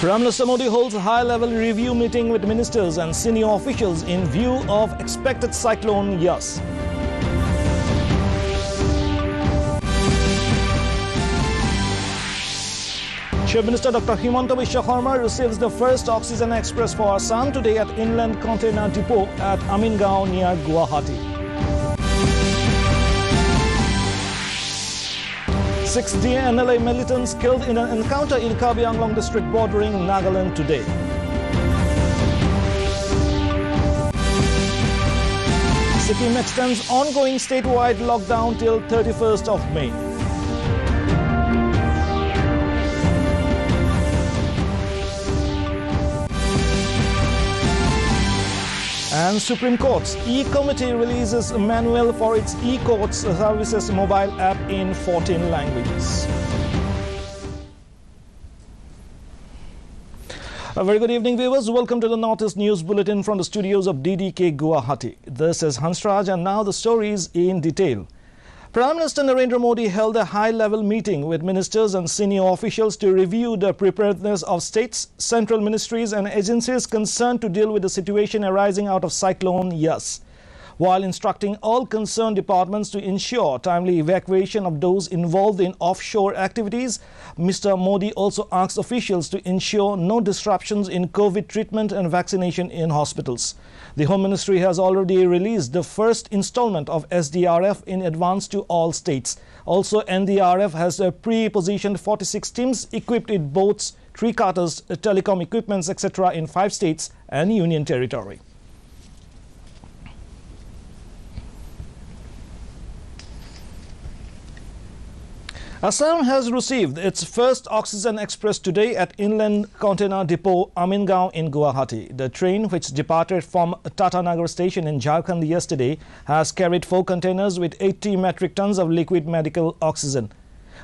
Prime Minister Modi holds a high-level review meeting with ministers and senior officials in view of expected cyclone Yas. Chief Minister Dr. Himanta Biswa Sarma receives the first Oxygen Express for Assam today at Inland Container Depot at Amingaon near Guwahati. 6 DNLA militants killed in an encounter in Karbi Anglong district bordering Nagaland today. Sikkim extends ongoing statewide lockdown till 31st of May. And Supreme Court's E-Committee releases a manual for its E-Courts Services mobile app in 14 languages. A very good evening, viewers. Welcome to the Northeast News Bulletin from the studios of DDK Guwahati. This is Hansraj, and now the stories in detail. Prime Minister Narendra Modi held a high-level meeting with ministers and senior officials to review the preparedness of states, central ministries and agencies concerned to deal with the situation arising out of Cyclone Yas. While instructing all concerned departments to ensure timely evacuation of those involved in offshore activities, Mr. Modi also asked officials to ensure no disruptions in COVID treatment and vaccination in hospitals. The Home Ministry has already released the first installment of SDRF in advance to all states. Also, NDRF has pre-positioned 46 teams equipped with boats, tree cutters, telecom equipments, etc. in 5 states and Union Territory. Assam has received its first Oxygen Express today at Inland Container Depot Amingaon in Guwahati. The train, which departed from Tata Nagar station in Jharkhand yesterday, has carried 4 containers with 80 metric tons of liquid medical oxygen.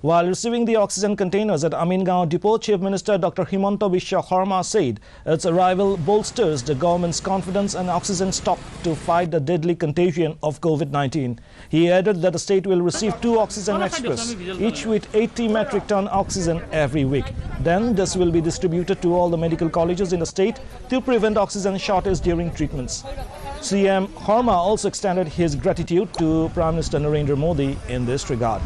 While receiving the oxygen containers at Amingaon Depot, Chief Minister Dr. Himanta Biswa Sarma said its arrival bolsters the government's confidence and oxygen stock to fight the deadly contagion of COVID-19. He added that the state will receive 2 Oxygen Express, each with 80 metric ton oxygen every week. Then this will be distributed to all the medical colleges in the state to prevent oxygen shortage during treatments. CM Sarma also extended his gratitude to Prime Minister Narendra Modi in this regard.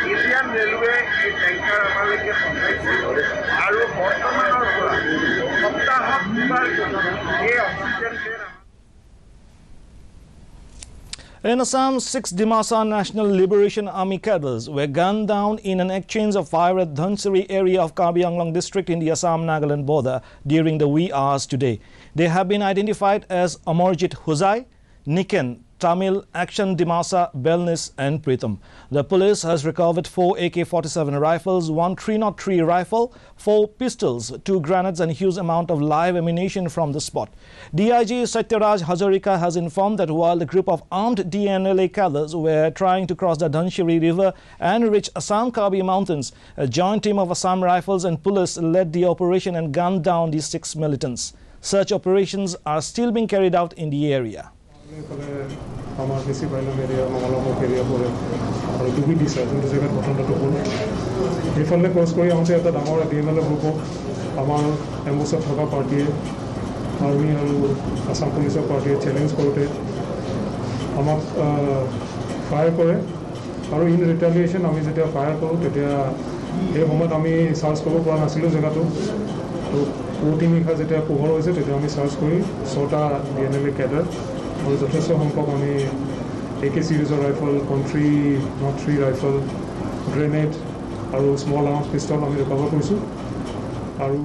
Indian Railway এই ট্যাঙ্কাৰ আমালৈকে পঠাইছিল আৰু বৰ্তমানৰ পৰা সপ্তাহত 2বাৰ এই oxygen train. In Assam, 6 Dimasa National Liberation Army cadres were gunned down in an exchange of fire at Dhansiri area of Karbi Anglong district in the Assam-Nagaland border during the wee hours today. They have been identified as Amarjit Huzai, Niken, Tamil, Action Dimasa, Belnis and Pritham. The police has recovered 4 AK-47 rifles, 1 303 rifle, 4 pistols, 2 grenades and huge amount of live ammunition from the spot. DIG Satyaraj Hazarika has informed that while the group of armed DNLA cadres were trying to cross the Dhanshiri river and reach Assam Karbi mountains, a joint team of Assam Rifles and police led the operation and gunned down these 6 militants. Search operations are still being carried out in the area. আমার বেশি পাইলাম area মঙ্গলমুখ area পরে আৰু ডুবি দিছে যোনটো জেগাত ঘটনাটো হ'ল এইফালে ক্ৰছ কৰি আহোঁতে এটা ডাঙৰ ডিএমএলএ গ্ৰুপক আমাৰ এম্বুছত থকা পাৰ্টীয়ে আৰ্মি আৰু আছাম পুলিচৰ পাৰ্টীয়ে চেলেঞ্জ কৰোঁতে আমাক ফায়াৰ কৰে আৰু ইন ৰিটেলিয়েশ্যন আমি যেতিয়া ফায়াৰ কৰোঁ তেতিয়া এই সময়ত আমি চাৰ্জ কৰিব পৰা নাছিলোঁ জেগাটো তো পুৱতি নিশা যেতিয়া পোহৰ হৈছে তেতিয়া আমি চাৰ্জ কৰি 6টা ডিএনএলএ কেডাৰ और যথেষ্ট সংখ্যক আমি AK সিৰিজৰ ৰাইফল, কণ্ট্ৰি নট 3 ৰাইফল, গ্ৰেনেড আৰু স্মল আৰ্মছ পিষ্টল আমি ৰিকভাৰ কৰিছোঁ আৰু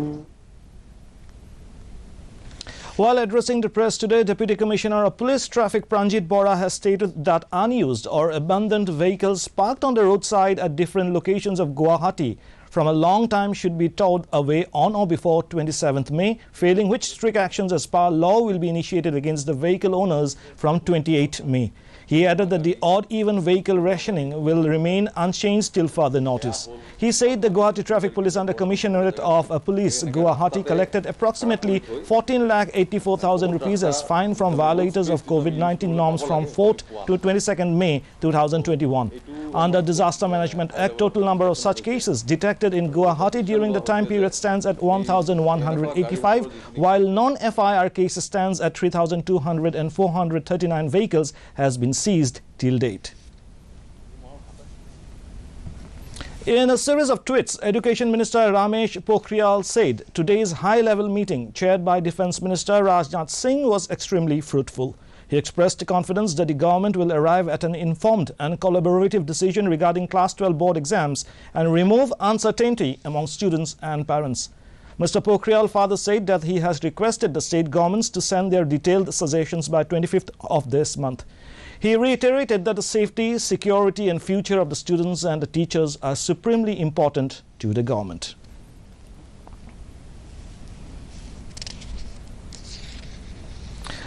While addressing the press today, Deputy Commissioner of Police Traffic Pranjit Bora has stated that unused or abandoned vehicles parked on the roadside at different locations of Guwahati from a long time should be towed away on or before 27th May, failing which strict actions as per law will be initiated against the vehicle owners from 28 May. He added that the odd-even vehicle rationing will remain unchanged till further notice. He said the Guwahati Traffic Police under Commissionerate of Police, Guwahati, collected approximately 14,84,000 rupees as fine from violators of COVID-19 norms from 4th to 22nd May 2021. Under Disaster Management Act, total number of such cases detected in Guwahati during the time period stands at 1,185, while non-FIR cases stands at 3,200 and 439 vehicles has been seized till date. In a series of tweets, Education Minister Ramesh Pokhriyal said today's high-level meeting chaired by Defence Minister Rajnath Singh was extremely fruitful. He expressed confidence that the government will arrive at an informed and collaborative decision regarding Class 12 board exams and remove uncertainty among students and parents. Mr. Pokhriyal further said that he has requested the state governments to send their detailed suggestions by 25th of this month. He reiterated that the safety, security and future of the students and the teachers are supremely important to the government.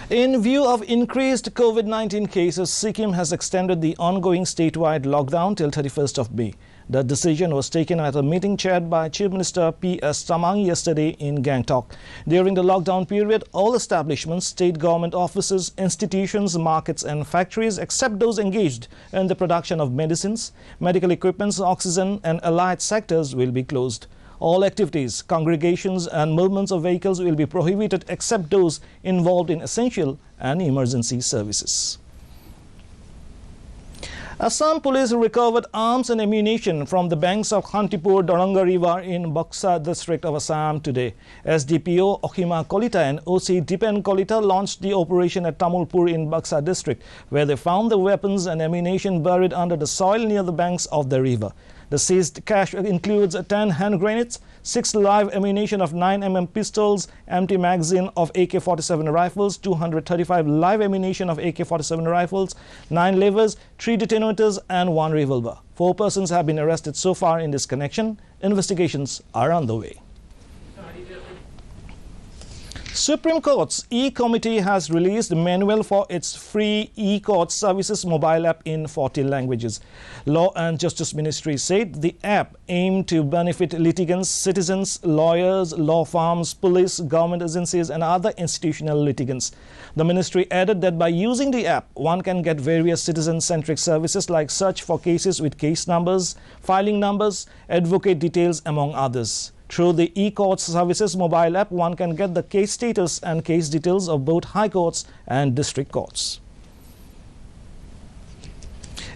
In view of increased COVID-19 cases, Sikkim has extended the ongoing statewide lockdown till 31st of May. The decision was taken at a meeting chaired by Chief Minister P.S. Tamang yesterday in Gangtok. During the lockdown period, all establishments, state government offices, institutions, markets and factories, except those engaged in the production of medicines, medical equipments, oxygen and allied sectors will be closed. All activities, congregations and movements of vehicles will be prohibited except those involved in essential and emergency services. Assam police recovered arms and ammunition from the banks of Khantipur Doranga River in Buxa district of Assam today. SDPO Okhima Kolita and OC Dipen Kolita launched the operation at Tamulpur in Buxa district, where they found the weapons and ammunition buried under the soil near the banks of the river. The seized cache includes 10 hand grenades, 6 live ammunition of 9mm pistols, empty magazine of AK-47 rifles, 235 live ammunition of AK-47 rifles, 9 levers, 3 detonators and 1 revolver. 4 persons have been arrested so far in this connection. Investigations are underway. Supreme Court's E-Committee has released a manual for its free e-court services mobile app in 40 languages. Law and Justice Ministry said the app aimed to benefit litigants, citizens, lawyers, law firms, police, government agencies and other institutional litigants. The ministry added that by using the app, one can get various citizen-centric services like search for cases with case numbers, filing numbers, advocate details, among others. Through the e-courts services mobile app, one can get the case status and case details of both high courts and district courts.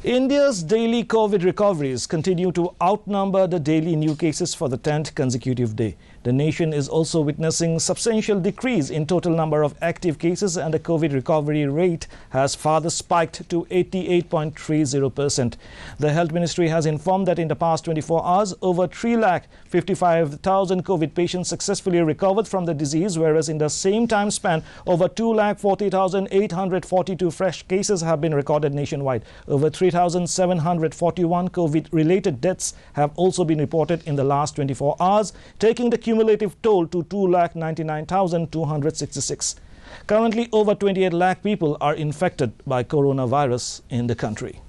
India's daily COVID recoveries continue to outnumber the daily new cases for the 10th consecutive day. The nation is also witnessing substantial decrease in total number of active cases, and the COVID recovery rate has further spiked to 88.30%. The Health Ministry has informed that in the past 24 hours, over 3,55,000 COVID patients successfully recovered from the disease, whereas in the same time span, over 2,40,842 fresh cases have been recorded nationwide. Over 3,741 COVID-related deaths have also been reported in the last 24 hours, taking the cumulative toll to 2,99,266. Currently, over 28 lakh people are infected by coronavirus in the country.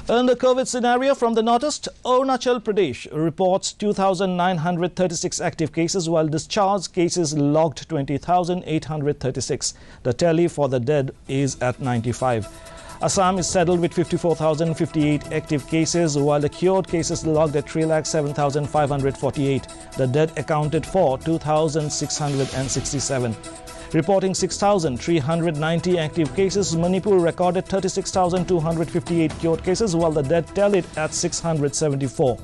In the COVID scenario from the northeast, Arunachal Pradesh reports 2,936 active cases, while discharged cases logged 20,836. The tally for the dead is at 95. Assam is settled with 54,058 active cases, while the cured cases logged at 3,07,548. The dead accounted for 2,667. Reporting 6,390 active cases, Manipur recorded 36,258 cured cases, while the dead tallied at 674.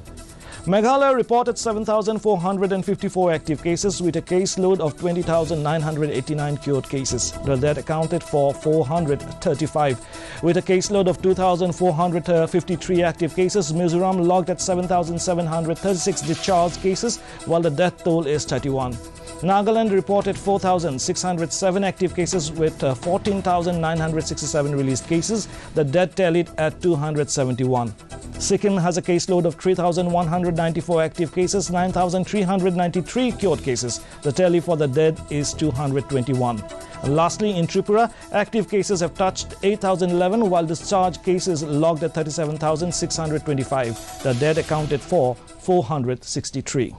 Meghalaya reported 7,454 active cases with a caseload of 20,989 cured cases. The dead accounted for 435. With a caseload of 2,453 active cases, Mizoram logged at 7,736 discharged cases, while the death toll is 31. Nagaland reported 4,607 active cases with 14,967 released cases. The death tallied at 271. Sikkim has a caseload of 3,194 active cases, 9,393 cured cases. The tally for the dead is 221. And lastly, in Tripura, active cases have touched 8,011 while discharge cases logged at 37,625. The dead accounted for 463.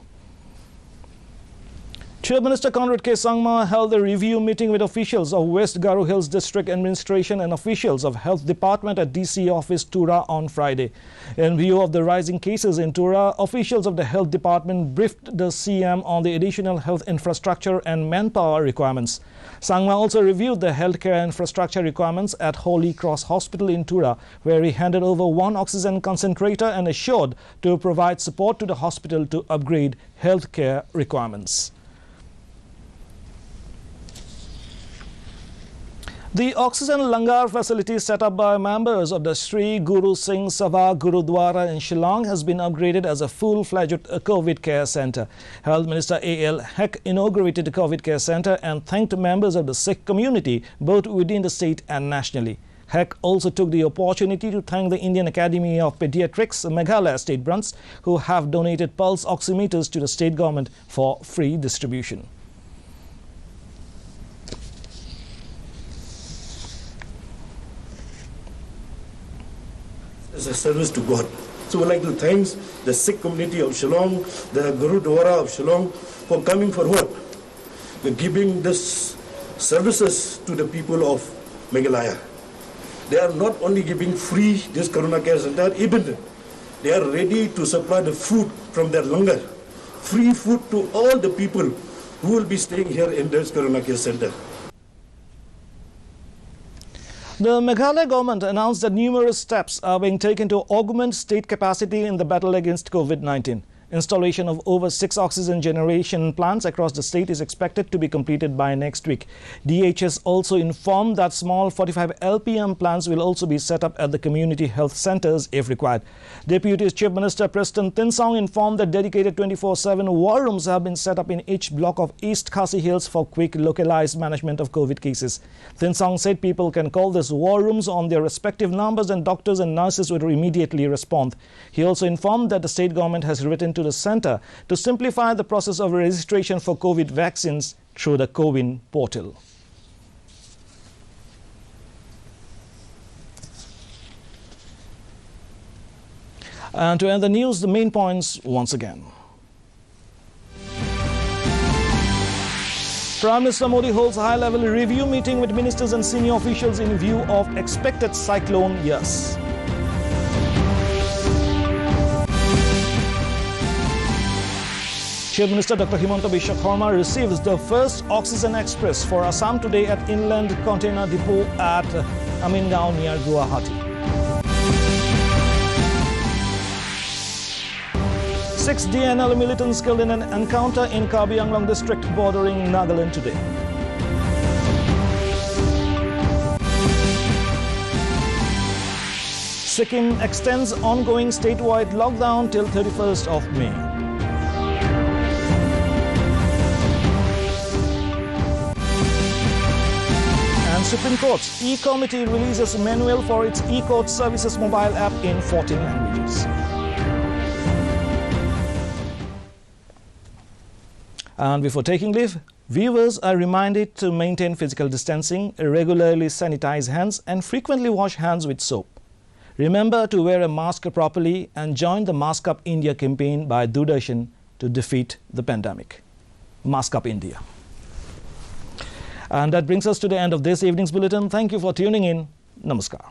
Chief Minister Conrad K. Sangma held a review meeting with officials of West Garo Hills District Administration and officials of Health Department at DC Office Tura on Friday. In view of the rising cases in Tura, officials of the Health Department briefed the CM on the additional health infrastructure and manpower requirements. Sangma also reviewed the healthcare infrastructure requirements at Holy Cross Hospital in Tura, where he handed over one oxygen concentrator and assured to provide support to the hospital to upgrade healthcare requirements. The oxygen langar facility set up by members of the Sri Guru Singh Sabha Gurudwara in Shillong has been upgraded as a full-fledged COVID care centre. Health Minister A.L. Hek inaugurated the COVID care centre and thanked members of the Sikh community both within the state and nationally. Hek also took the opportunity to thank the Indian Academy of Pediatrics, Meghalaya State Branch, who have donated pulse oximeters to the state government for free distribution. As a service to God. So we'd like to thank the Sikh community of Shillong, the Gurudwara of Shillong for coming for what? We're giving this services to the people of Meghalaya. They are not only giving free this Corona Care Center, even they are ready to supply the food from their langar. Free food to all the people who will be staying here in this Corona Care Center. The Meghalaya government announced that numerous steps are being taken to augment state capacity in the battle against COVID-19. Installation of over 6 oxygen generation plants across the state is expected to be completed by next week. DHS also informed that small 45 LPM plants will also be set up at the community health centers if required. Deputy Chief Minister Preston Thinsong informed that dedicated 24/7 war rooms have been set up in each block of East Khasi Hills for quick localized management of COVID cases. Thinsong said people can call these war rooms on their respective numbers and doctors and nurses will immediately respond. He also informed that the state government has written to the centre to simplify the process of registration for COVID vaccines through the CoWIN portal. And to end the news, the main points once again. Prime Minister Modi holds a high-level review meeting with ministers and senior officials in view of expected cyclone Yas. Chief Minister Dr. Himanta Biswa Sarma receives the first Oxygen Express for Assam today at Inland Container Depot at Amingaon near Guwahati. 6 DNL militants killed in an encounter in Karbi Anglong district bordering Nagaland today. Sikkim extends ongoing statewide lockdown till 31st of May. Supreme Court's E-Committee releases manual for its E-Court Services mobile app in 14 languages. And before taking leave, viewers are reminded to maintain physical distancing, regularly sanitize hands and frequently wash hands with soap. Remember to wear a mask properly and join the Mask Up India campaign by Doordarshan to defeat the pandemic. Mask Up India. And that brings us to the end of this evening's bulletin. Thank you for tuning in. Namaskar.